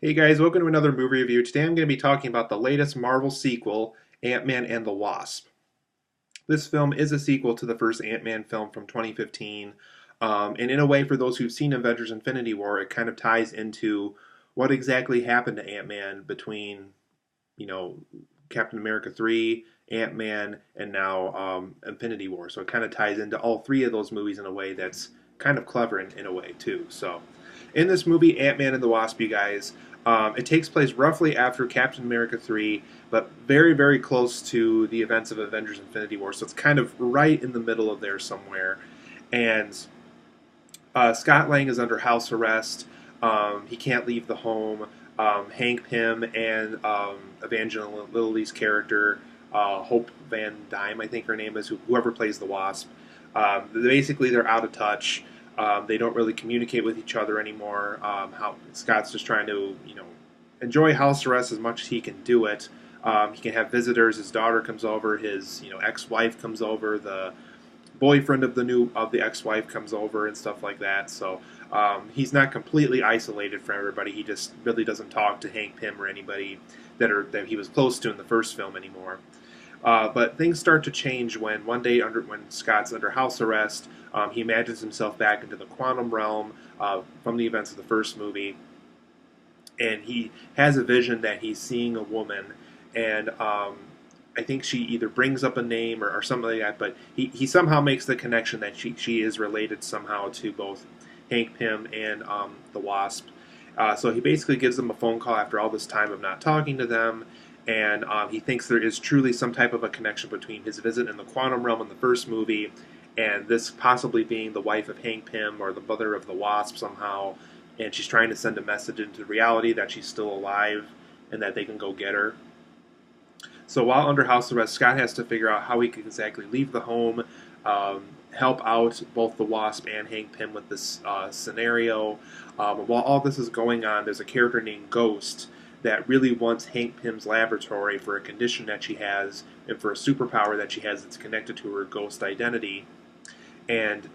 Hey guys, welcome to another movie review. Today I'm going to be talking about the latest Marvel sequel, Ant-Man and the Wasp. This film is a sequel to the first Ant-Man film from 2015, and in a way, for those who've seen Avengers Infinity War, it kind of ties into what exactly happened to Ant-Man between, you know, Captain America 3, Ant-Man, and now Infinity War. So it kind of ties into all three of those movies in a way that's kind of clever in a way, too. So in this movie, Ant-Man and the Wasp, you guys, it takes place roughly after Captain America 3, but very, very close to the events of Avengers Infinity War. So it's kind of right in the middle of there somewhere. And Scott Lang is under house arrest. He can't leave the home. Hank Pym and Evangeline Lilly's character, Hope Van Dyne, I think her name is, whoever plays the Wasp. Basically, they're out of touch. They don't really communicate with each other anymore. Scott's just trying to, enjoy house arrest as much as he can do it. He can have visitors. His daughter comes over. His, ex-wife comes over. The boyfriend of the ex-wife comes over and stuff like that. So he's not completely isolated from everybody. He just really doesn't talk to Hank Pym or anybody that he was close to in the first film anymore. But things start to change when one day, when Scott's under house arrest, he imagines himself back into the quantum realm from the events of the first movie, and he has a vision that he's seeing a woman, and I think she either brings up a name or something like that, but he somehow makes the connection that she is related somehow to both Hank Pym and the Wasp. So he basically gives them a phone call after all this time of not talking to them, and he thinks there is truly some type of a connection between his visit in the quantum realm in the first movie and this possibly being the wife of Hank Pym or the mother of the Wasp somehow, and she's trying to send a message into reality that she's still alive and that they can go get her. So while under house arrest, Scott has to figure out how he can exactly leave the home, help out both the Wasp and Hank Pym with this scenario. While all this is going on, there's a character named Ghost that really wants Hank Pym's laboratory for a condition that she has and for a superpower that she has that's connected to her ghost identity. And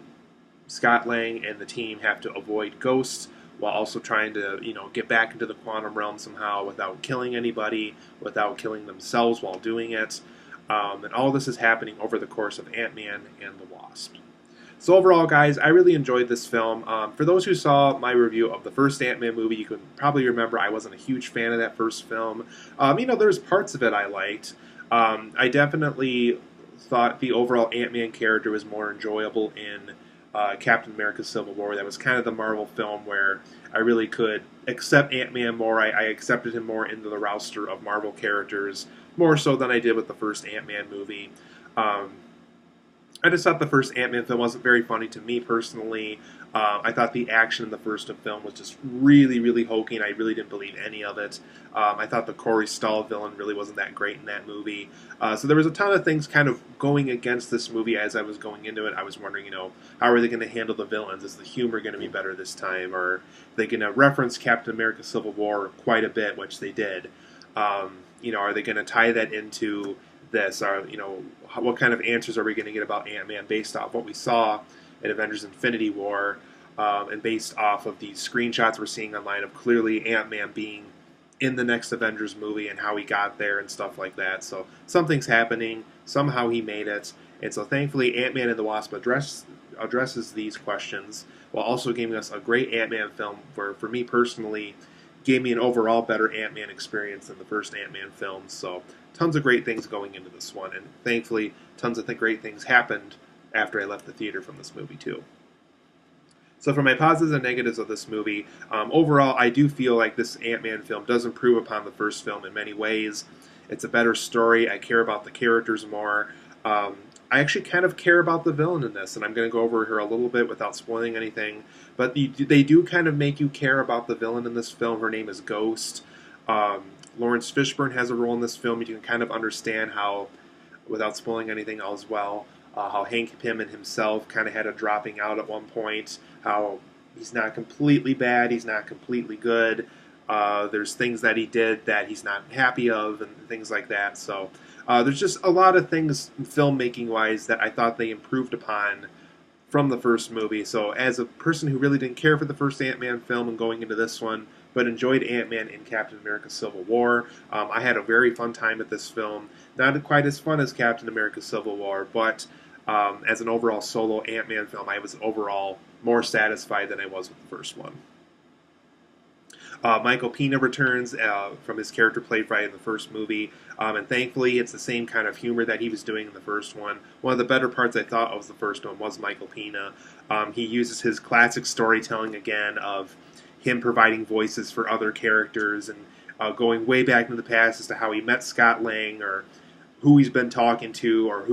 Scott Lang and the team have to avoid Ghost while also trying to, get back into the quantum realm somehow without killing anybody, without killing themselves while doing it. And all this is happening over the course of Ant-Man and the Wasp. So overall, guys, I really enjoyed this film. For those who saw my review of the first Ant-Man movie, you can probably remember I wasn't a huge fan of that first film. There's parts of it I liked. I definitely thought the overall Ant-Man character was more enjoyable in Captain America Civil War. That was kind of the Marvel film where I really could accept Ant-Man more. I accepted him more into the roster of Marvel characters, more so than I did with the first Ant-Man movie. I just thought the first Ant-Man film wasn't very funny to me personally. I thought the action in the first film was just really, really hokey, and I really didn't believe any of it. I thought the Corey Stoll villain really wasn't that great in that movie. So there was a ton of things kind of going against this movie as I was going into it. I was wondering, how are they going to handle the villains? Is the humor going to be better this time? Or are they going to reference Captain America Civil War quite a bit, which they did? Are they going to tie that into this? What kind of answers are we going to get about Ant-Man based off what we saw in Avengers Infinity War, and based off of these screenshots we're seeing online of clearly Ant-Man being in the next Avengers movie and how he got there and stuff like that. So something's happening. Somehow he made it. And so thankfully Ant-Man and the Wasp addresses these questions while also giving us a great Ant-Man film where, for me personally, gave me an overall better Ant-Man experience than the first Ant-Man film. So tons of great things going into this one, and thankfully tons of great things happened after I left the theater from this movie too. So for my positives and negatives of this movie, overall I do feel like this Ant-Man film does improve upon the first film in many ways. It's a better story. I care about the characters more. I actually kind of care about the villain in this, and I'm going to go over her a little bit without spoiling anything. But they do kind of make you care about the villain in this film. Her name is Ghost. Laurence Fishburne has a role in this film. You can kind of understand how, without spoiling anything as well, how Hank Pym and himself kind of had a dropping out at one point, how he's not completely bad, he's not completely good. There's things that he did that he's not happy of and things like that. So there's just a lot of things filmmaking-wise that I thought they improved upon from the first movie. So as a person who really didn't care for the first Ant-Man film and going into this one, but enjoyed Ant-Man in Captain America Civil War, I had a very fun time at this film. Not quite as fun as Captain America Civil War, but as an overall solo Ant-Man film, I was overall more satisfied than I was with the first one. Michael Pena returns from his character played by in the first movie, and thankfully it's the same kind of humor that he was doing in the first one. One of the better parts I thought of the first one was Michael Pena. He uses his classic storytelling again of him providing voices for other characters and going way back into the past as to how he met Scott Lang or who he's been talking to or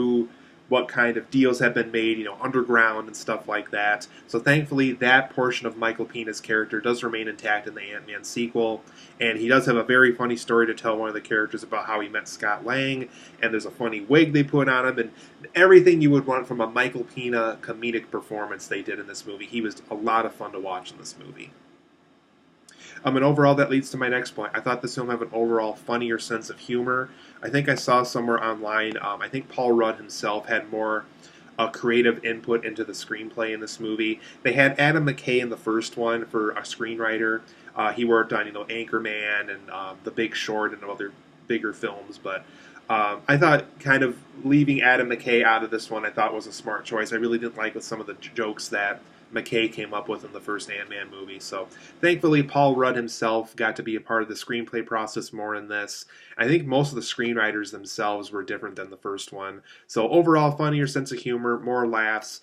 what kind of deals have been made, underground and stuff like that. So thankfully, that portion of Michael Pena's character does remain intact in the Ant-Man sequel, and he does have a very funny story to tell one of the characters about how he met Scott Lang, and there's a funny wig they put on him, and everything you would want from a Michael Pena comedic performance they did in this movie. He was a lot of fun to watch in this movie. And overall, that leads to my next point. I thought this film had an overall funnier sense of humor. I think I saw somewhere online, I think Paul Rudd himself had more creative input into the screenplay in this movie. They had Adam McKay in the first one for a screenwriter. He worked on, Anchorman and The Big Short and other bigger films, but I thought kind of leaving Adam McKay out of this one I thought was a smart choice. I really didn't like some of the jokes that McKay came up with in the first Ant-Man movie. So thankfully, Paul Rudd himself got to be a part of the screenplay process more in this. I think most of the screenwriters themselves were different than the first one. So overall, funnier sense of humor, more laughs,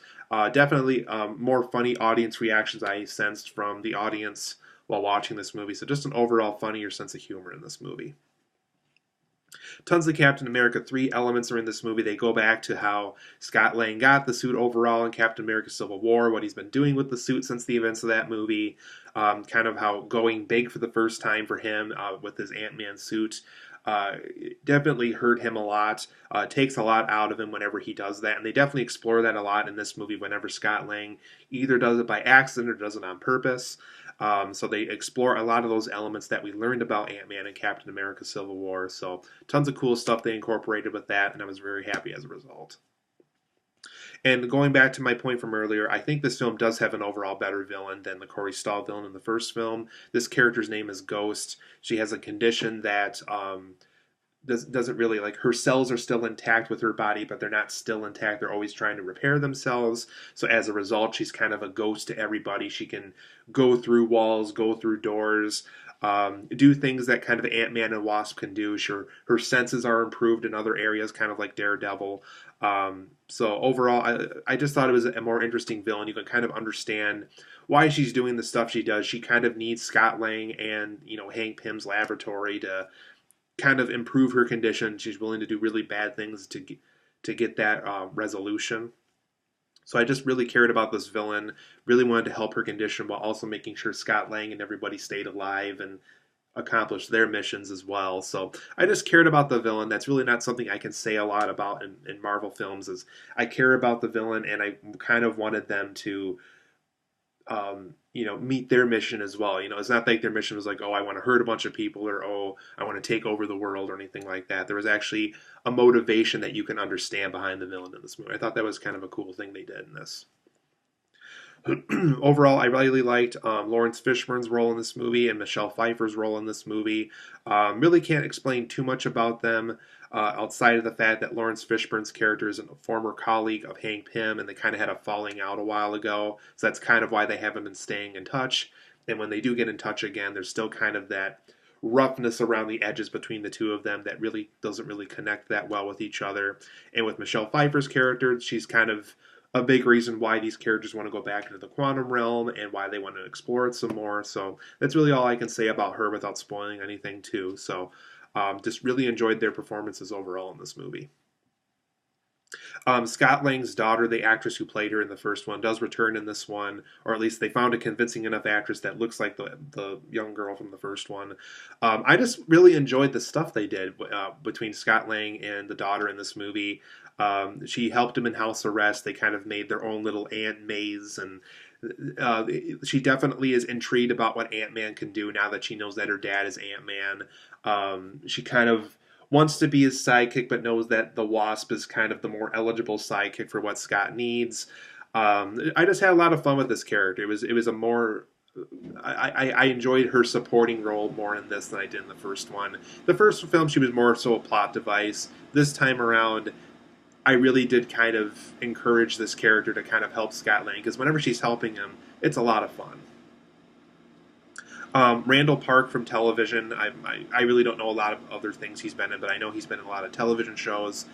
definitely more funny audience reactions I sensed from the audience while watching this movie. So just an overall funnier sense of humor in this movie. Tons of Captain America 3 elements are in this movie. They go back to how Scott Lang got the suit overall in Captain America Civil War, what he's been doing with the suit since the events of that movie, kind of how going big for the first time for him with his Ant-Man suit definitely hurt him a lot, takes a lot out of him whenever he does that, and they definitely explore that a lot in this movie whenever Scott Lang either does it by accident or does it on purpose. So they explore a lot of those elements that we learned about Ant-Man and Captain America Civil War. So tons of cool stuff they incorporated with that, and I was very happy as a result. And going back to my point from earlier, I think this film does have an overall better villain than the Corey Stoll villain in the first film. This character's name is Ghost. She has a condition that doesn't really, like, her cells are still intact with her body, but they're not still intact. They're always trying to repair themselves. So as a result, she's kind of a ghost to everybody. She can go through walls, go through doors, do things that kind of Ant-Man and Wasp can do. Her senses are improved in other areas, kind of like Daredevil. So overall, I just thought it was a more interesting villain. You can kind of understand why she's doing the stuff she does. She kind of needs Scott Lang and Hank Pym's laboratory to kind of improve her condition. She's willing to do really bad things to get that resolution. So I just really cared about this villain, really wanted to help her condition while also making sure Scott Lang and everybody stayed alive and accomplished their missions as well. So I just cared about the villain. That's really not something I can say a lot about in Marvel films, is I care about the villain and I kind of wanted them to meet their mission as well. It's not like their mission was like, oh, I want to hurt a bunch of people or, oh, I want to take over the world or anything like that. There was actually a motivation that you can understand behind the villain in this movie. I thought that was kind of a cool thing they did in this. Overall, I really liked Laurence Fishburne's role in this movie and Michelle Pfeiffer's role in this movie. Really can't explain too much about them outside of the fact that Laurence Fishburne's character is a former colleague of Hank Pym, and they kind of had a falling out a while ago. So that's kind of why they haven't been staying in touch. And when they do get in touch again, there's still kind of that roughness around the edges between the two of them that really doesn't really connect that well with each other. And with Michelle Pfeiffer's character, she's kind of a big reason why these characters want to go back into the quantum realm and why they want to explore it some more. So that's really all I can say about her without spoiling anything too. So just really enjoyed their performances overall in this movie. Scott Lang's daughter, the actress who played her in the first one, does return in this one, or at least they found a convincing enough actress that looks like the young girl from the first one. I just really enjoyed the stuff they did between Scott Lang and the daughter in this movie. She helped him in house arrest. They kind of made their own little ant maze, and she definitely is intrigued about what Ant-Man can do now that she knows that her dad is Ant-Man. She kind of wants to be his sidekick, but knows that the Wasp is kind of the more eligible sidekick for what Scott needs. I just had a lot of fun with this character. It was a more I enjoyed her supporting role more in this than I did in the first one. The first film, she was more so a plot device. This time around, I really did kind of encourage this character to kind of help Scott Lang, because whenever she's helping him, it's a lot of fun. Randall Park from television. I really don't know a lot of other things he's been in, but I know he's been in a lot of television shows.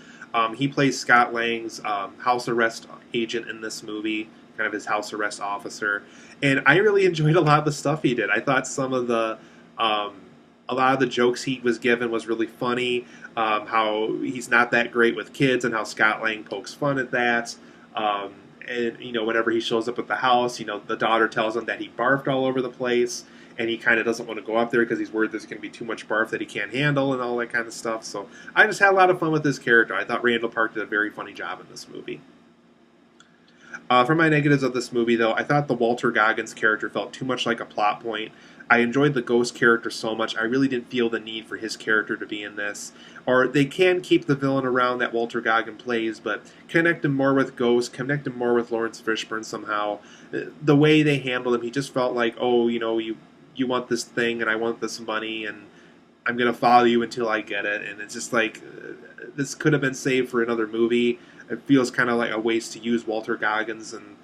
He plays Scott Lang's house arrest agent in this movie, kind of his house arrest officer. And I really enjoyed a lot of the stuff he did. I thought some of the a lot of the jokes he was given was really funny. How he's not that great with kids, and how Scott Lang pokes fun at that. And whenever he shows up at the house, the daughter tells him that he barfed all over the place, and he kind of doesn't want to go up there because he's worried there's going to be too much barf that he can't handle and all that kind of stuff. So I just had a lot of fun with this character. I thought Randall Park did a very funny job in this movie. For my negatives of this movie, though, I thought the Walton Goggins character felt too much like a plot point. I enjoyed the Ghost character so much, I really didn't feel the need for his character to be in this. Or they can keep the villain around that Walton Goggins plays, but connect him more with Ghost, connect him more with Laurence Fishburne somehow. The way they handled him, he just felt like, oh, you want this thing and I want this money and I'm going to follow you until I get it. And it's just like, this could have been saved for another movie. It feels kind of like a waste to use Walton Goggins and,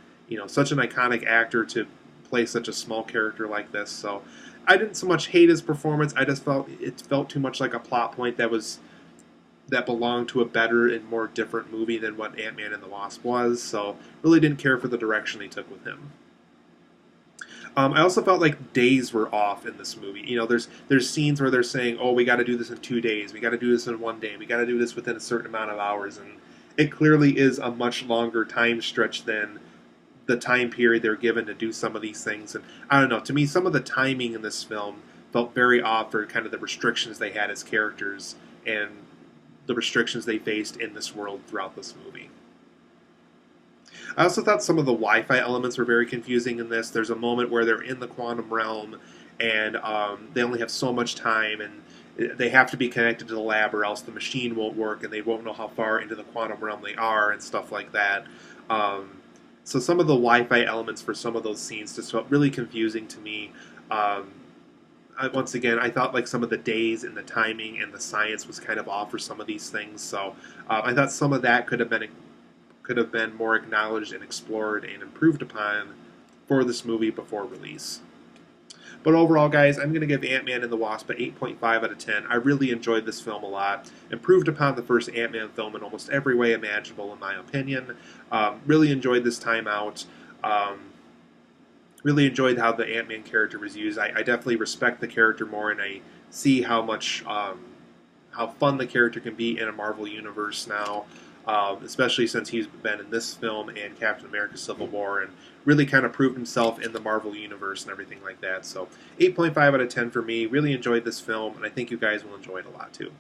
such an iconic actor to play such a small character like this. So I didn't so much hate his performance. I just felt it felt too much like a plot point that belonged to a better and more different movie than what Ant-Man and the Wasp was. So really didn't care for the direction they took with him. I also felt like days were off in this movie. There's scenes where they're saying, "Oh, we got to do this in 2 days. We got to do this in 1 day. We got to do this within a certain amount of hours." And it clearly is a much longer time stretch than the time period they're given to do some of these things. And I don't know. To me, some of the timing in this film felt very off for kind of the restrictions they had as characters and the restrictions they faced in this world throughout this movie. I also thought some of the Wi-Fi elements were very confusing in this. There's a moment where they're in the quantum realm, and they only have so much time, and they have to be connected to the lab, or else the machine won't work, and they won't know how far into the quantum realm they are, and stuff like that. So some of the Wi-Fi elements for some of those scenes just felt really confusing to me. Once again, I thought like some of the days and the timing and the science was kind of off for some of these things. So I thought some of that could have been more acknowledged and explored and improved upon for this movie before release. But overall, guys, I'm going to give Ant-Man and the Wasp an 8.5 out of 10. I really enjoyed this film a lot. Improved upon the first Ant-Man film in almost every way imaginable, in my opinion. Really enjoyed this time out. Really enjoyed how the Ant-Man character was used. I definitely respect the character more, and I see how much how fun the character can be in a Marvel universe now. Especially since he's been in this film and Captain America Civil War, and really kind of proved himself in the Marvel Universe and everything like that. So 8.5 out of 10 for me. Really enjoyed this film, and I think you guys will enjoy it a lot too.